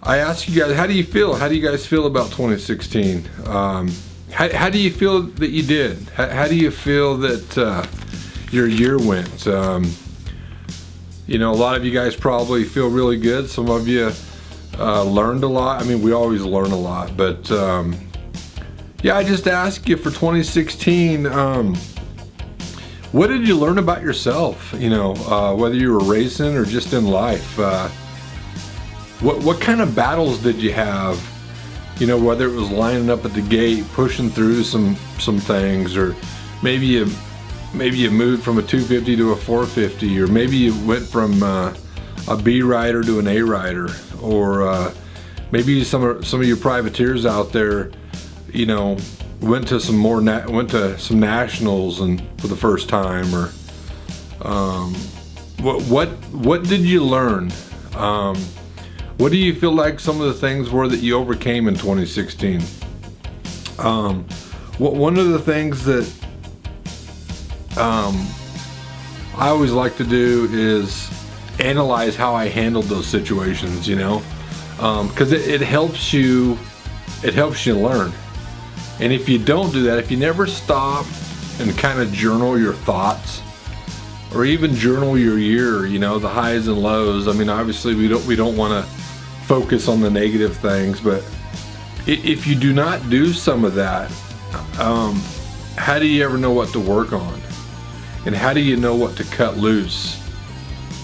I ask you guys, how do you feel? How do you guys feel about 2016? How do you feel that you did? How do you feel that your year went? You know, a lot of you guys probably feel really good. Some of you learned a lot. I mean, we always learn a lot, but yeah, I just ask you for 2016, what did you learn about yourself? You know, whether you were racing or just in life. What kind of battles did you have? You know, whether it was lining up at the gate, pushing through some things, or maybe you moved from a 250 to a 450, or maybe you went from a B rider to an A rider, or maybe some of your privateers out there, you know, went to some nationals and for the first time, or what did you learn? What do you feel like some of the things were that you overcame in 2016? One of the things that I always like to do is analyze how I handled those situations, you know, because it helps you learn. And if you don't do that, if you never stop and kind of journal your thoughts, or even journal your year, you know, the highs and lows. I mean, obviously we don't want to focus on the negative things, but if you do not do some of that, how do you ever know what to work on? And how do you know what to cut loose?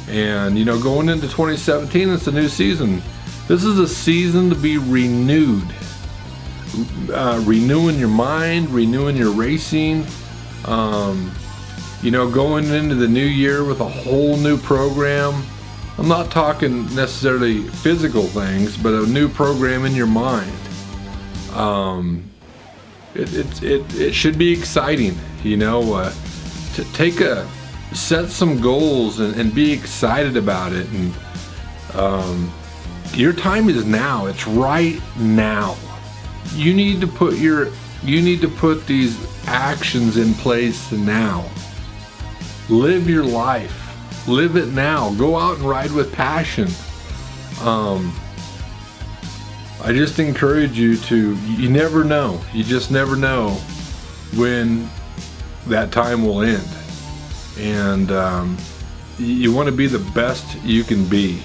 And, you know, going into 2017, it's a new season. This is a season to be renewed. Renewing your mind, renewing your racing. You know, going into the new year with a whole new program. I'm not talking necessarily physical things, but a new program in your mind. It should be exciting, you know, to set some goals and be excited about it. And your time is now. It's right now. You need to put these actions in place now. Live your life. Live it now. Go out and ride with passion. I just encourage you you never know. You just never know when that time will end. And you want to be the best you can be.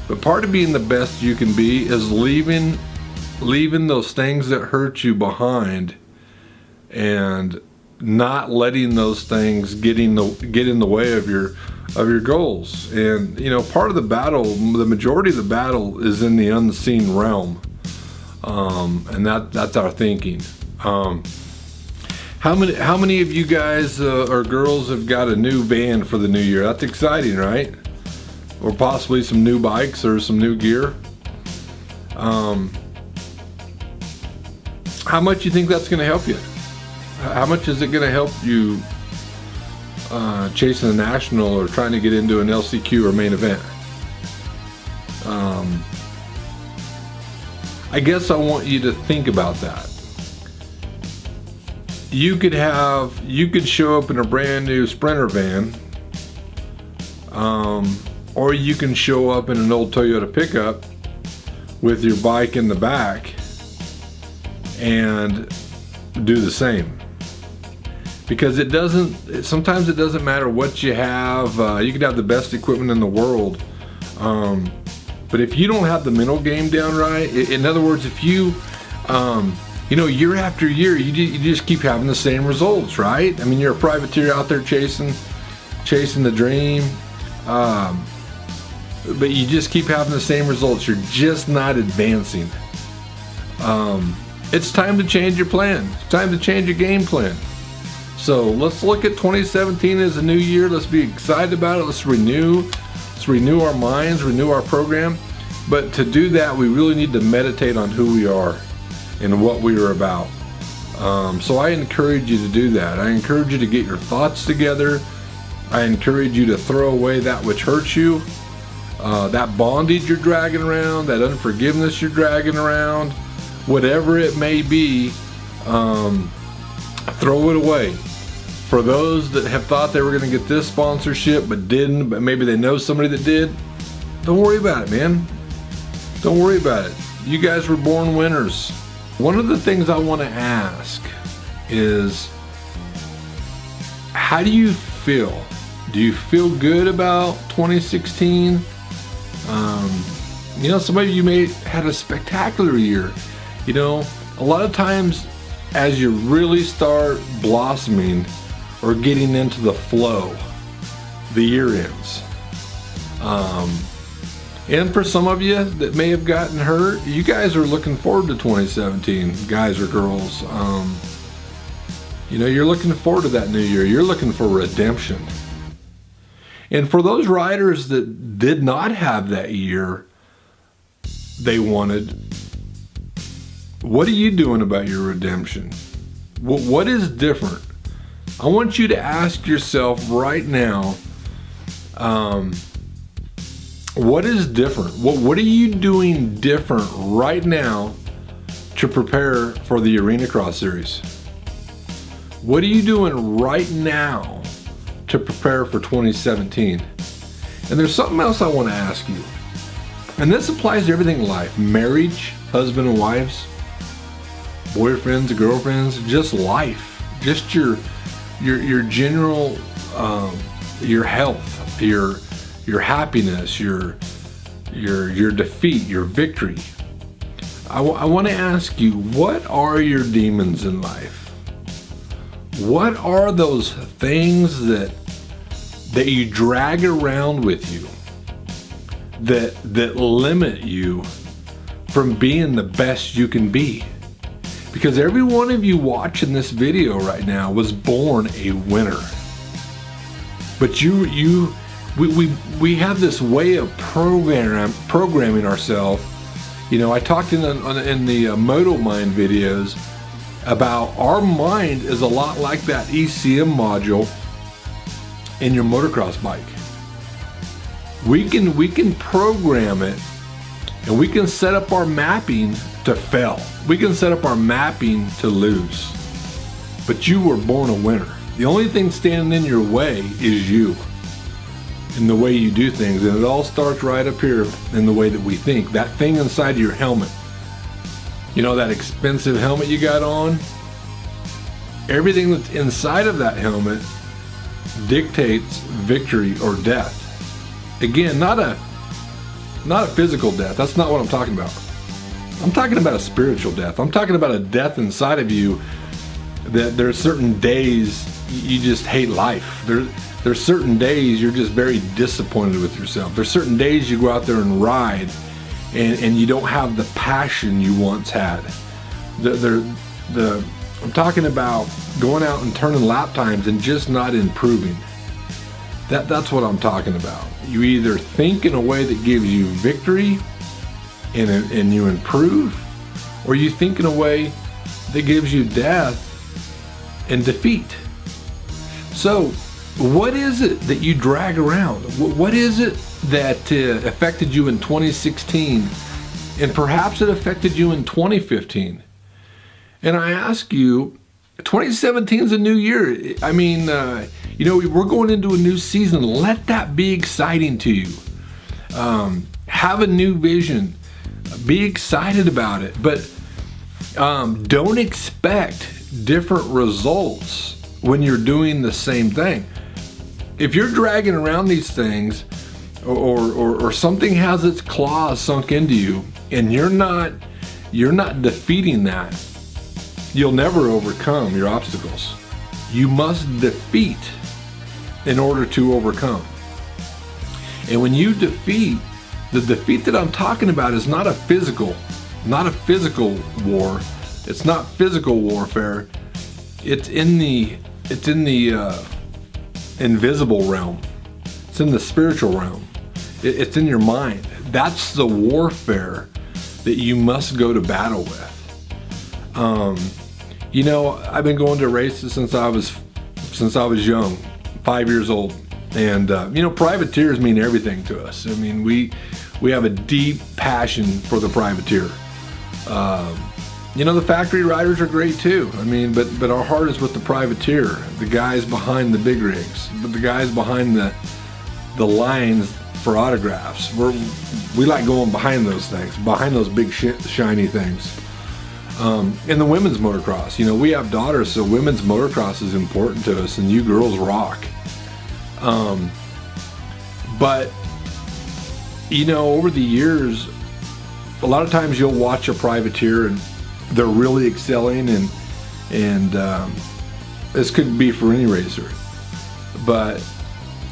But part of being the best you can be is leaving those things that hurt you behind, and not letting those things get in the way of your goals. And, you know, part of the battle, the majority of the battle is in the unseen realm. And that's our thinking. How many of you guys or girls have got a new van for the new year? That's exciting, right? Or possibly some new bikes or some new gear. How much you think that's going to help you? How much is it going to help you chasing a national or trying to get into an LCQ or main event? I guess I want you to think about that. You could show up in a brand new Sprinter van, or you can show up in an old Toyota pickup with your bike in the back and do the same. Because sometimes it doesn't matter what you have. You could have the best equipment in the world, but if you don't have the mental game down right, in other words, if you year after year, you just keep having the same results, right? I mean, you're a privateer out there chasing the dream, but you just keep having the same results. You're just not advancing. It's time to change your plan. It's time to change your game plan. So let's look at 2017 as a new year. Let's be excited about it. Let's renew our minds, renew our program. But to do that, we really need to meditate on who we are and what we are about. So I encourage you to do that. I encourage you to get your thoughts together. I encourage you to throw away that which hurts you, that bondage you're dragging around, that unforgiveness you're dragging around, whatever it may be, throw it away. For those that have thought they were going to get this sponsorship but didn't, but maybe they know somebody that did, don't worry about it, man. Don't worry about it. You guys were born winners. One of the things I want to ask is, how do you feel? Do you feel good about 2016? Some of you may had a spectacular year. A lot of times as you really start blossoming or getting into the flow, the year ends. And for some of you that may have gotten hurt, you guys are looking forward to 2017, guys or girls. You're looking forward to that new year. You're looking for redemption. And for those riders that did not have that year they wanted, what are you doing about your redemption? What is different? I want you to ask yourself right now, what is different? What are you doing different right now to prepare for the Arena Cross Series? What are you doing right now to prepare for 2017? And there's something else I want to ask you. And this applies to everything in life. Marriage, husband and wives, boyfriends, girlfriends, just life. Just your general, your health, your happiness, your defeat, your victory. I want to ask you, what are your demons in life? What are those things that you drag around with you that limit you from being the best you can be? Because every one of you watching this video right now was born a winner. But we have this way of programming ourselves. I talked in the Moto Mind videos about our mind is a lot like that ECM module in your motocross bike. We can program it, and we can set up our mapping to fail. We can set up our mapping to lose. But you were born a winner. The only thing standing in your way is you and the way you do things. And it all starts right up here in the way that we think. That thing inside your helmet. That expensive helmet you got on? Everything that's inside of that helmet dictates victory or death. Again, not a physical death. That's not what I'm talking about. I'm talking about a spiritual death. I'm talking about a death inside of you that there are certain days you just hate life. There's certain days you're just very disappointed with yourself. There's certain days you go out there and ride and you don't have the passion you once had. I'm talking about going out and turning lap times and just not improving. That's what I'm talking about. You either think in a way that gives you victory and you improve, or you think in a way that gives you death and defeat. So what is it that you drag around? What is it that affected you in 2016, and perhaps it affected you in 2015? And I ask you, 2017 is a new year. I mean, we're going into a new season. Let that be exciting to you. Have a new vision. Be excited about it. But don't expect different results when you're doing the same thing. If you're dragging around these things, or something has its claws sunk into you, and you're not defeating that, you'll never overcome your obstacles. You must defeat in order to overcome. And when you defeat, the defeat that I'm talking about is not a physical war. It's not physical warfare. It's in the invisible realm. It's in the spiritual realm. It's in your mind. That's the warfare that you must go to battle with. I've been going to races since I was young, 5 years old, and privateers mean everything to us. I mean, we have a deep passion for the privateer. The factory riders are great too. I mean, but our heart is with the privateer, the guys behind the big rigs, but the guys behind the lines for autographs. We like going behind those things, behind those big shiny things. In the women's motocross, we have daughters, so women's motocross is important to us, and you girls rock. But over the years, a lot of times you'll watch a privateer and they're really excelling, and this could be for any racer, but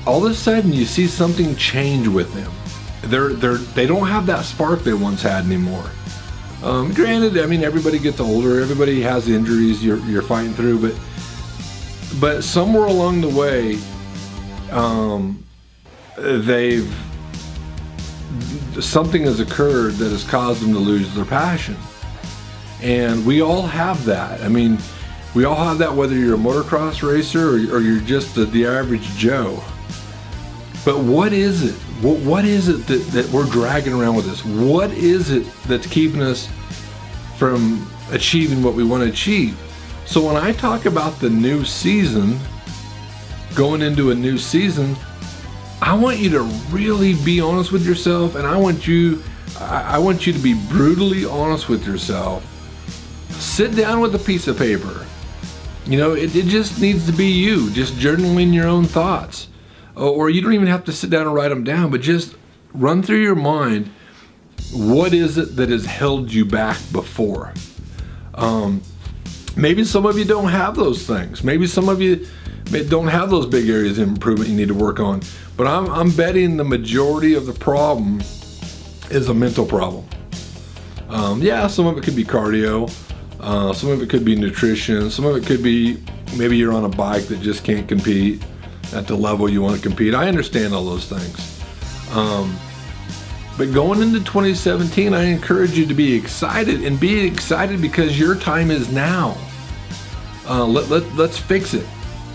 all of a sudden you see something change with them. They don't have that spark they once had anymore. Granted, everybody gets older, everybody has injuries you're fighting through, but somewhere along the way, something has occurred that has caused them to lose their passion. And we all have that. We all have that, whether you're a motocross racer or you're just the average Joe. But what is it? What is it that we're dragging around with us? What is it that's keeping us from achieving what we want to achieve? So when I talk about the new season, going into a new season, I want you to really be honest with yourself, and I want you to be brutally honest with yourself. Sit down with a piece of paper. It just needs to be you, just journaling your own thoughts. Or you don't even have to sit down and write them down, but just run through your mind, what is it that has held you back before? Maybe some of you don't have those things. Maybe some of you don't have those big areas of improvement you need to work on. But I'm betting the majority of the problem is a mental problem. Some of it could be cardio. Some of it could be nutrition. Some of it could be maybe you're on a bike that just can't compete at the level you want to compete. I understand all those things. But going into 2017, I encourage you to be excited, and be excited because your time is now. Let's fix it.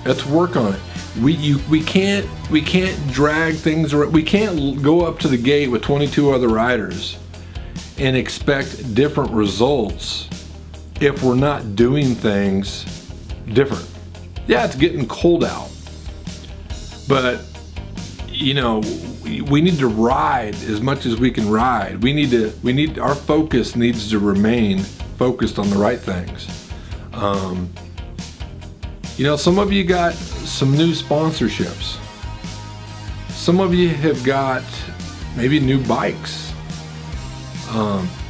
Let's work on it. We can't drag things around. We can't go up to the gate with 22 other riders and expect different results if we're not doing things different. Yeah, it's getting cold out, but we need to ride as much as we can ride. Our focus needs to remain focused on the right things. Some of you got some new sponsorships. Some of you have got maybe new bikes.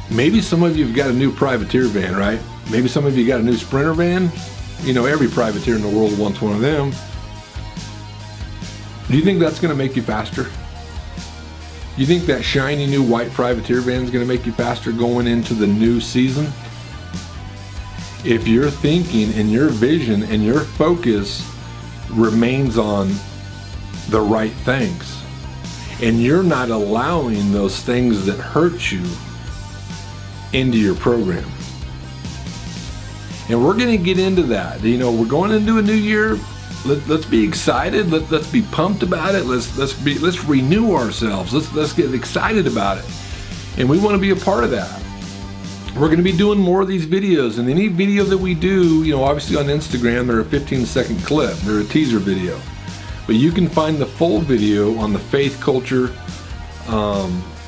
Maybe some of you have got a new privateer van, right? Maybe some of you got a new Sprinter van. Every privateer in the world wants one of them. Do you think that's going to make you faster? You think that shiny new white privateer van is going to make you faster going into the new season? If your thinking and your vision and your focus remains on the right things, and you're not allowing those things that hurt you into your program. And we're going to get into that. We're going into a new year. Let's be excited. Let's be pumped about it. Let's renew ourselves. Let's get excited about it. And we want to be a part of that. We're going to be doing more of these videos, and any video that we do, obviously on Instagram, they're a 15-second clip. They're a teaser video. But you can find the full video on the Faith Culture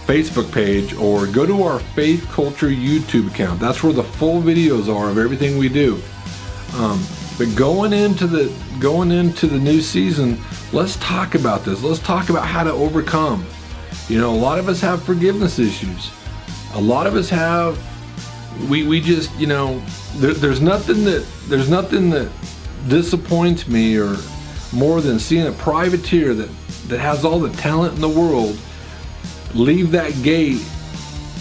Facebook page, or go to our Faith Culture YouTube account. That's where the full videos are of everything we do. But going into the new season, let's talk about this. Let's talk about how to overcome. A lot of us have forgiveness issues. A lot of us have. We just there's nothing that disappoints me or more than seeing a privateer that has all the talent in the world leave that gate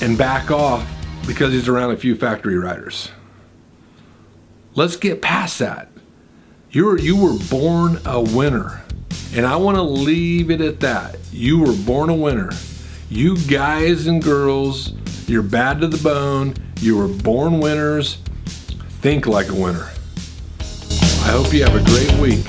and back off because he's around a few factory riders. Let's get past that. You were born a winner, and I want to leave it at that. You were born a winner. You guys and girls, you're bad to the bone. You were born winners. Think like a winner. I hope you have a great week.